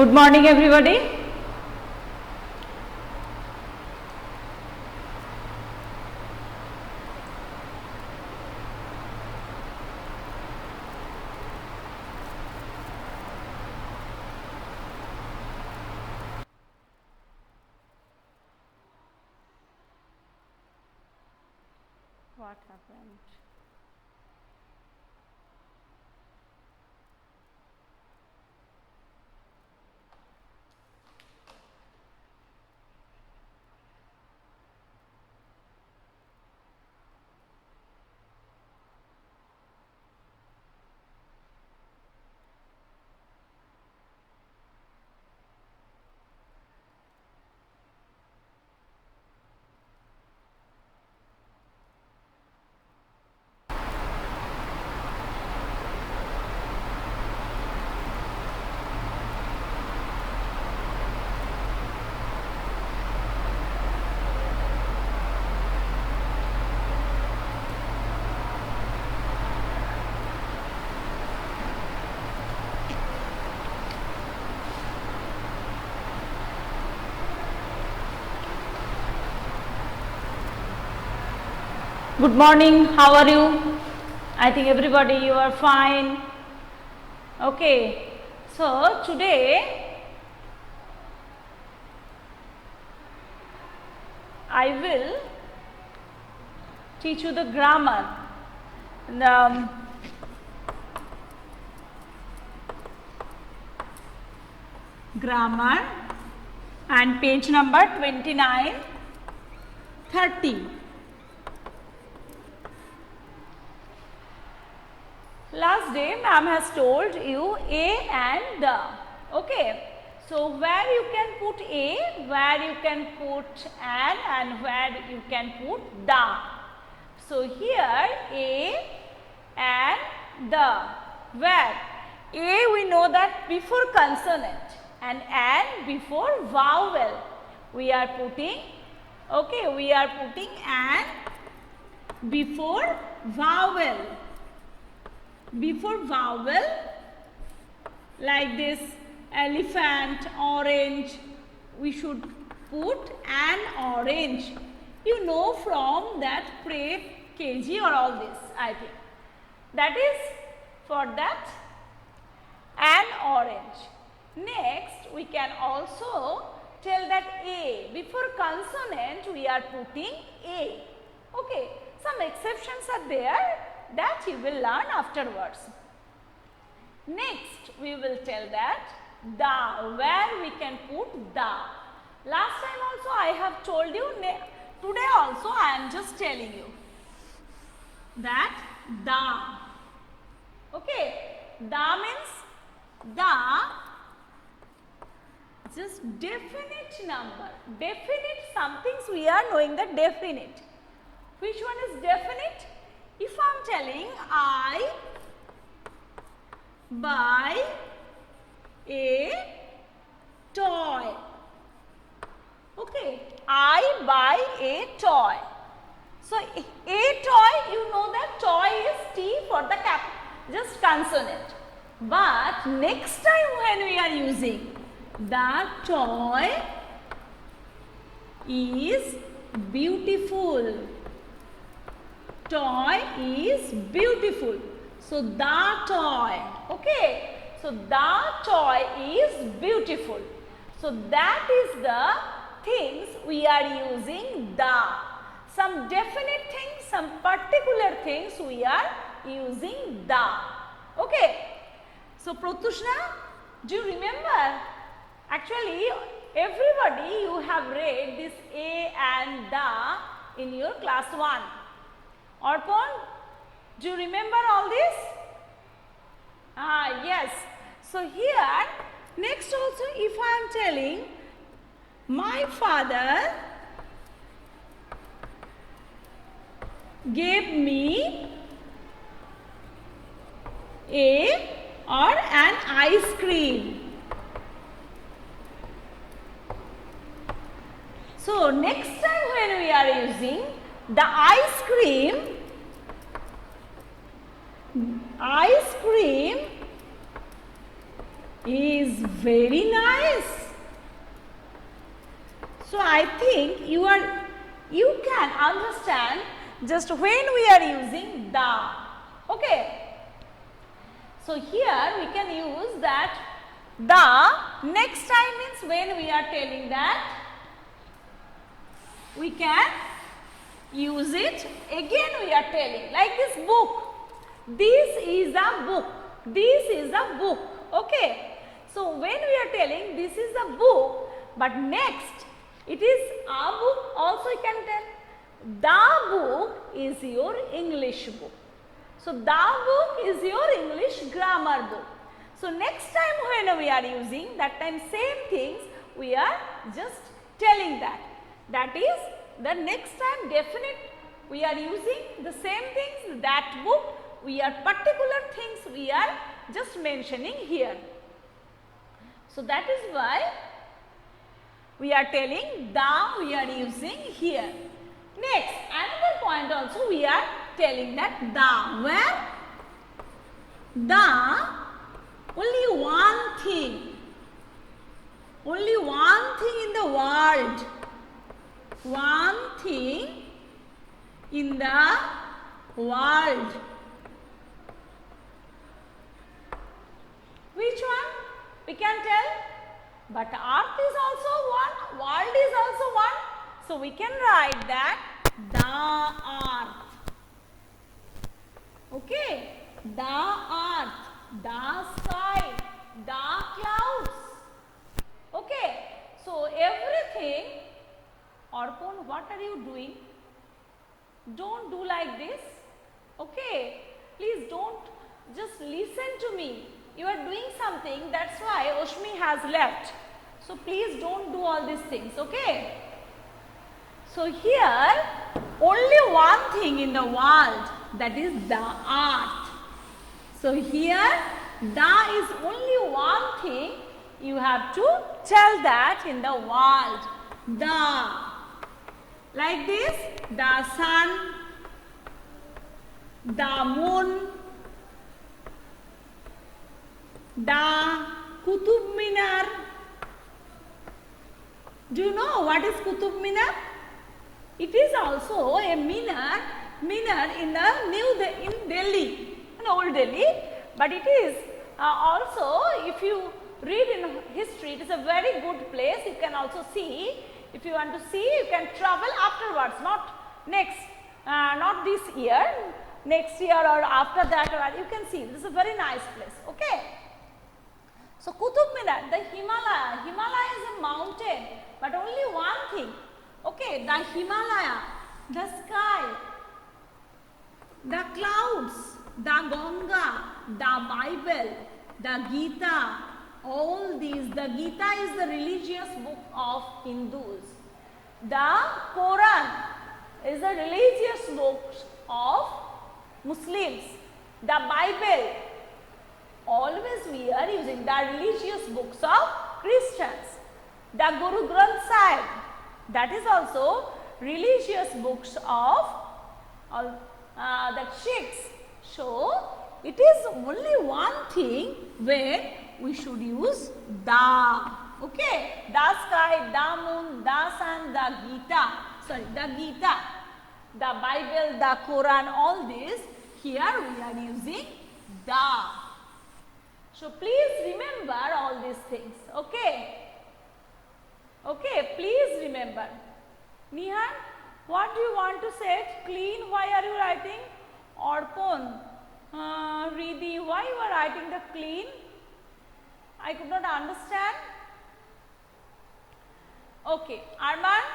Good morning, everybody. What happened? Good morning, how are you? I think everybody you are fine. Okay, so today I will teach you the grammar. Grammar and page number 29, 30. Last day ma'am has told you a and the. Okay. So where you can put a, where you can put an, and where you can put the. So here a and the. Where? A we know that before consonant and an before vowel. We are putting, okay, we are putting an before vowel. Before vowel, like this, elephant, orange, we should put an orange. You know from that KG or all this, I think. That is for that an orange. Next, we can also tell that a. Before consonant, we are putting a. Okay, some exceptions are there that you will learn afterwards. Next, we will tell that the, where we can put the. Last time also I have told you, today also I am just telling you that the. Okay, the means the, just definite number. Definite, some things we are knowing that definite. Which one is definite? If I am telling I buy a toy. Okay, I buy a toy. So a toy, you know that toy is T for the cap, just consonant. But next time when we are using the toy is beautiful. Toy is beautiful. So the toy. Okay. So the toy is beautiful. So that is the things we are using the. Some definite things, some particular things we are using the. Okay. So Pratyushna, do you remember? Actually, everybody you have read this a and the in your class 1. Arpan, do you remember all this? Yes. So here, next also if I am telling, my father gave me a or an ice cream. So next time when we are using the ice cream is very nice. So I think you can understand just when we are using the. Okay. So here we can use that the next time means when we are telling that we can use it again we are telling like this book. This is a book. This is a book. Okay. So when we are telling this is a book, but next it is a book also you can tell. The book is your English book. So the book is your English grammar book. So next time when we are using that time same things we are just telling that. That is the next time definite we are using the same things that book we are particular things we are just mentioning here. So that is why we are telling the we are using here. Next another point also we are telling that the where the only one thing in the world, one thing in the world. Which one? We can tell. But earth is also one, world is also one. So we can write that the earth. Okay. The earth, the sky, the clouds. Okay. So everything. Arpon, what are you doing? Don't do like this. Okay. Please don't just listen to me. You are doing something, that's why Oshmi has left. So please don't do all these things, okay? So here only one thing in the world, that is the earth. So here the is only one thing you have to tell that in the world. The. Like this, the sun, the moon, the Qutub Minar. Do you know what is Qutub Minar? It is also a minar in Delhi, in old Delhi. But it is also, if you read in history, it is a very good place. You can also see. If you want to see, you can travel afterwards, not this year, next year or after that, or you can see. This is a very nice place. Okay. So Qutub Minar, the Himalaya is a mountain, but only one thing. Okay, the Himalaya, the sky, the clouds, the Ganga, the Bible, the Gita, all these. The Gita is the religious book of Hindus. The Quran is a religious book of Muslims. The Bible, always we are using the religious books of Christians. The Guru Granth Sahib, that is also religious books of the Sikhs. So it is only one thing where we should use the. Okay, the sky, the moon, the sun, the Gita, the Bible, the Quran, all this. Here we are using the. So please remember all these things. Okay. Okay, please remember. Nihan, what do you want to say? Clean, why are you writing? Arpon, Riddhi, why you are writing the clean? I could not understand. Okay, Arman,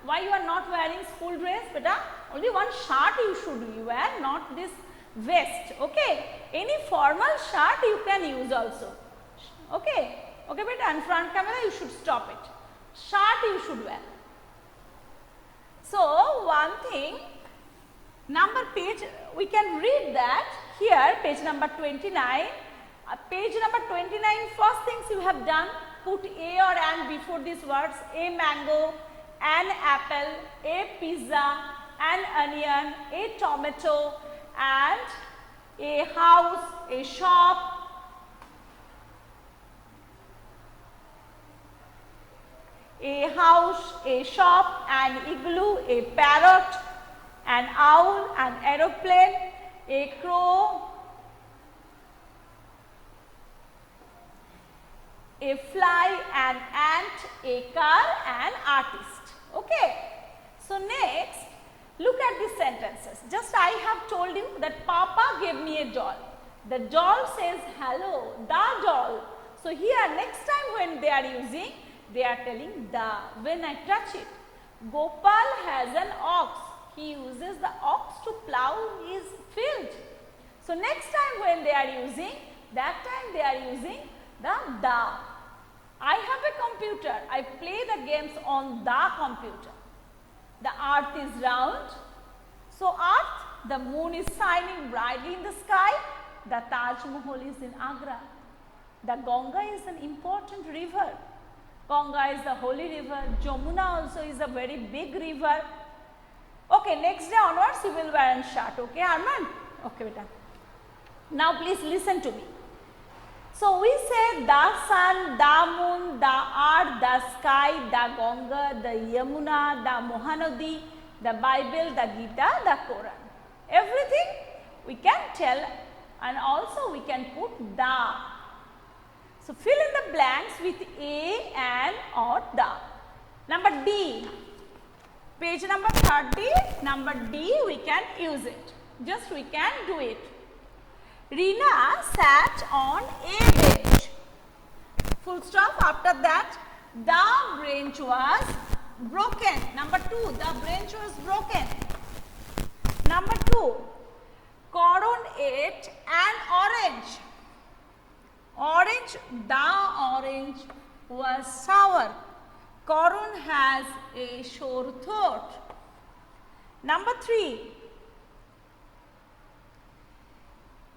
why you are not wearing school dress? Beta, only one shirt you should wear, not this vest. Okay, any formal shirt you can use also. Okay, okay, beta, and front camera you should stop it. Shirt you should wear. So one thing, number page, we can read that here, page number 29. Page number 29, first things you have done, put a or an before these words, a mango, an apple, a pizza, an onion, a tomato, and a house, a shop, house, a shop, an igloo, a parrot, an owl, an aeroplane, a crow, a fly, an ant, a car, an artist. Okay. So next, look at these sentences. Just I have told you that Papa gave me a doll. The doll says hello, the doll. So here next time when they are using, they are telling the, when I touch it. Gopal has an ox. He uses the ox to plow his field. So next time when they are using, that time they are using the. I have a computer. I play the games on the computer. The earth is round. So earth, the moon is shining brightly in the sky. The Taj Mahal is in Agra. The Ganga is an important river. Ganga is the holy river. Jamuna also is a very big river. Okay, next day onwards you will wear a shirt. Okay, Arman? Okay, beta. Now please listen to me. So we say the sun, the moon, the earth, the sky, the Ganga, the Yamuna, the Mahanadi, the Bible, the Gita, the Quran. Everything we can tell, and also we can put the. So fill in the blanks with a, an or the. Number D. Page number 30, number D we can use it. Just we can do it. Reena sat on a bench. Full stop. After that, the bench was broken. Number 2, the bench was broken. Number 2, Karan ate an orange. The orange was sour. Karan has a sore throat. Number 3,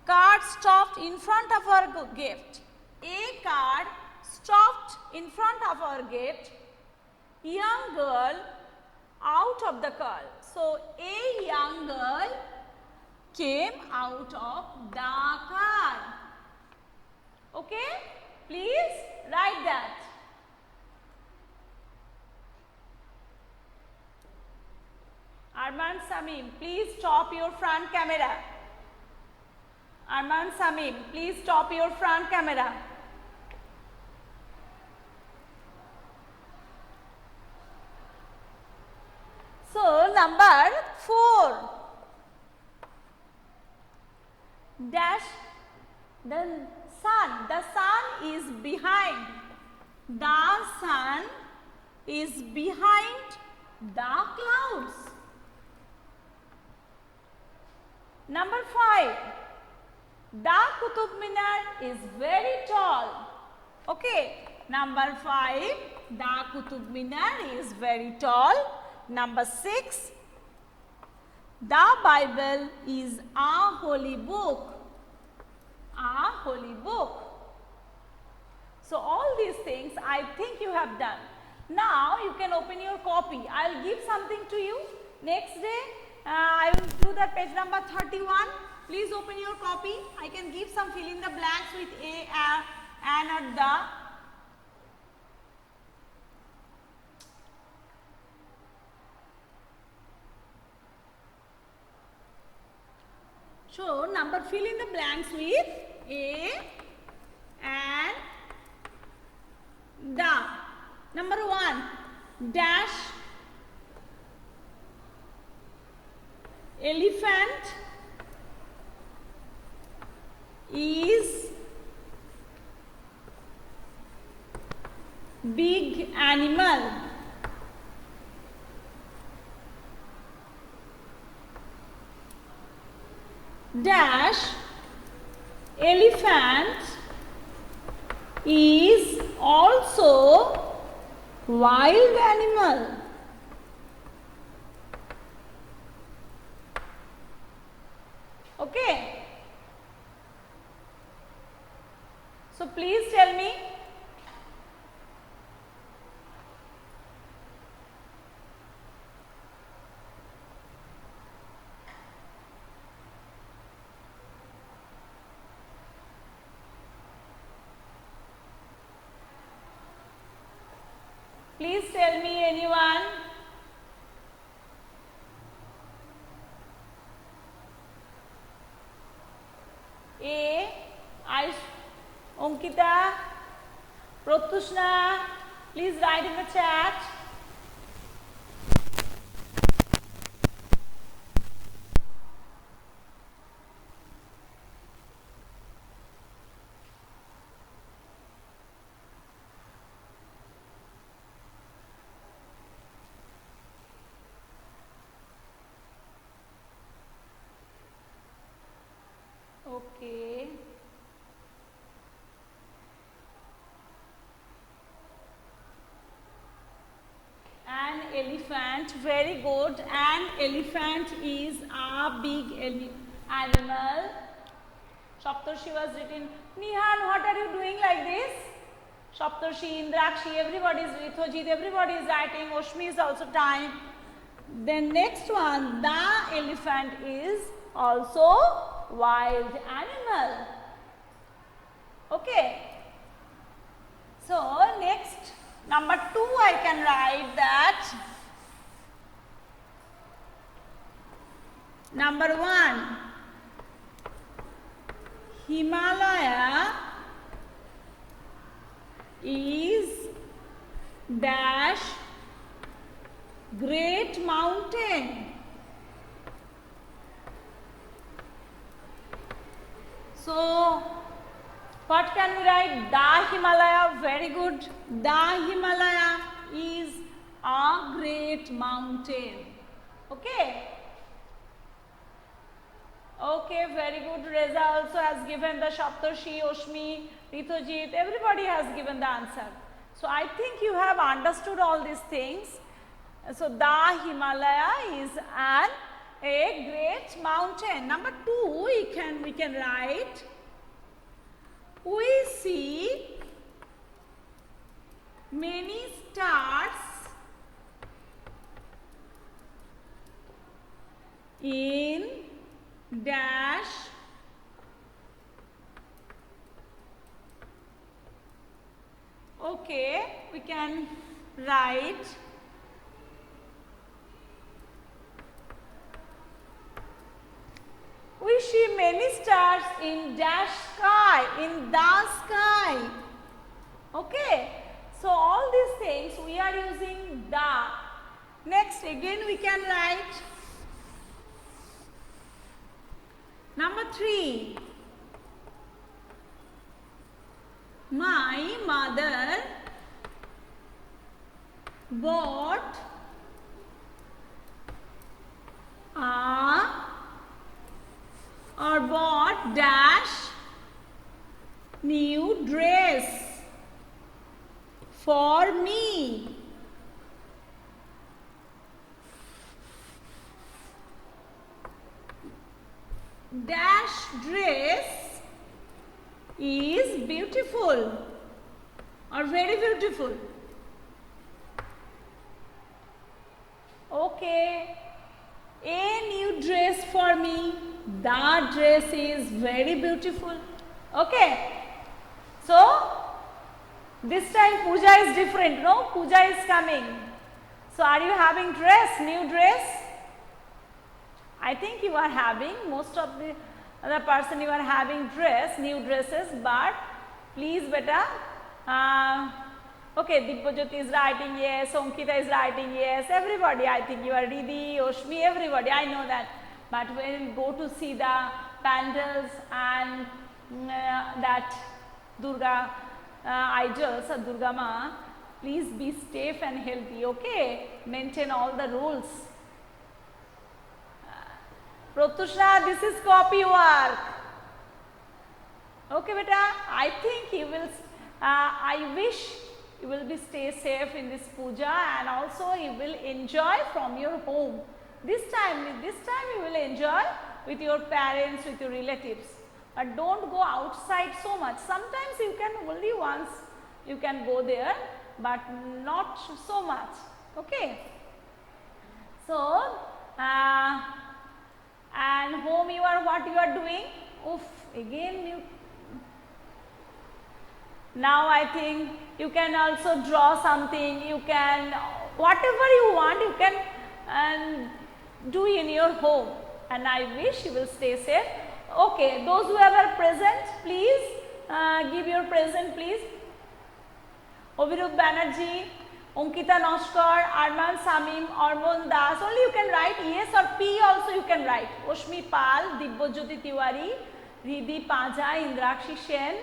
card stopped in front of our gate. A card stopped in front of our gate. Young girl out of the car. So a young girl came out of the car. Okay? Please write that. Arman Samim, please stop your front camera. Arman Samim, please stop your front camera. So, number 4. Dash the sun. The sun is behind. The sun is behind the clouds. Number 5. The Qutub Minar is very tall. Okay. Number 5. The Qutub Minar is very tall. Number 6. The Bible is a holy book. A holy book. So all these things I think you have done. Now you can open your copy. I will give something to you. Next day I will do that page number 31. Please open your copy. I can give some fill in the blanks with a, an or the. So number fill in the blanks with a, and the. Number 1, dash elephant is big animal. Dash elephant is also wild animal. Okay. So please tell me. Please tell me anyone. A. Ankita, Pratyushna, please write in the chat. Okay. An elephant, very good. An elephant is a big animal. Saptarshi was written. Nihan, what are you doing like this? Saptarshi, Indrakshi, everybody is Rithojit, everybody is writing. Oshmi is also typed. Then next one, the elephant is also wild animal. Okay. So next, number 2 I can write that. Number 1, Himalaya is dash great mountain. So what can we write? The Himalaya, very good. The Himalaya is a great mountain. Okay. Okay, very good. Reza also has given the Saptarshi, Oshmi, Rithojit, everybody has given the answer. So I think you have understood all these things. So the Himalaya is a great mountain. Number 2, we can write. We see many stars in dash okay, we can write we see many stars in dash sky, in the sky. Okay, so all these things we are using the. Next again we can write number 3. My mother bought bought dash new dress for me. Dash dress is beautiful or very beautiful. Okay, a new dress for me. The dress is very beautiful. Okay, so this time puja is different, no? Puja is coming. So are you having dress, new dress? I think you are having, most of the other person you are having dress, new dresses, but please beta, okay, Dibbajyoti is writing yes, Ankita is writing yes, everybody, I think you are Riddhi, Oshmi, everybody, I know that. But when you go to see the pandals and that Durga idols, Durga Ma, please be safe and healthy, okay? Maintain all the rules. Pratyushna, this is copy work. Okay, beta, I think you will, I wish you will be stay safe in this puja and also you will enjoy from your home. This time you will enjoy with your parents, with your relatives. But don't go outside so much. Sometimes you can only once you can go there, but not so much. Okay. So, and home you are what you are doing? Oof, again you. Now I think you can also draw something, you can whatever you want, you can do in your home, and I wish you will stay safe. Okay, those who are present, please give your present, please. Obhirup Banerjee, Ankita Noskar, Arman Samim, Armon Das, only you can write yes or P also you can write. Oshmi Pal, Dibbojyoti Tiwari, Riddhi Paja, Indrakshi Sen,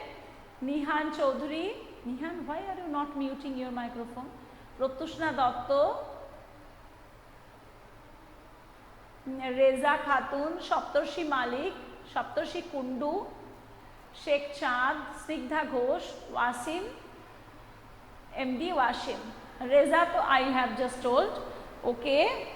Nihan Chaudhary. Nihan, why are you not muting your microphone? Protushna Dotto, Reza Khatun, Saptarshi Malik, Saptarshi Kundu, Sheikh Chand, Snigdha Ghosh, Wasim, MD Wasim. Reza to I have just told. Okay.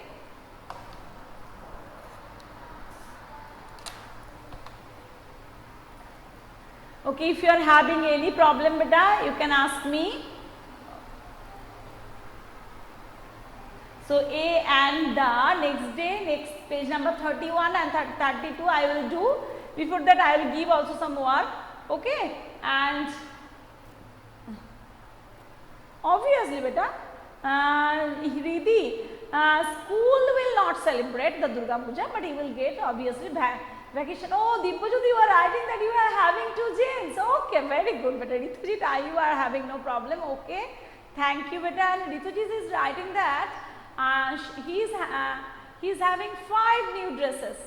Okay, if you are having any problem beta, you can ask me. So A and the next day, next page number 31 and 32 I will do. Before that I will give also some work. Okay, and obviously beta, Riddhi, school will not celebrate the Durga Puja, but he will get obviously vacation. Oh, Dibbojyoti, you are writing that you are having 2 genes. Okay, very good beta. Ritujit, you are having no problem. Okay, thank you beta. And Ritujit is writing that he is having 5 new dresses.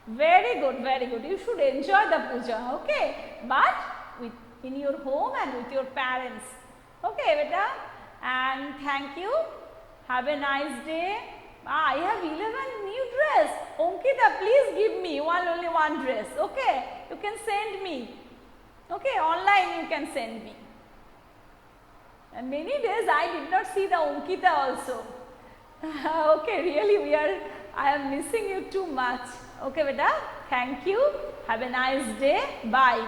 Very good, very good. You should enjoy the puja, okay? But in your home and with your parents. Okay, beta. And thank you. Have a nice day. I have 11 new dress. Ankita, please give me only one dress. Okay, you can send me. Okay, online you can send me. And many days I did not see the Ankita also. Okay, really I am missing you too much. Okay, beta. Thank you. Have a nice day. Bye.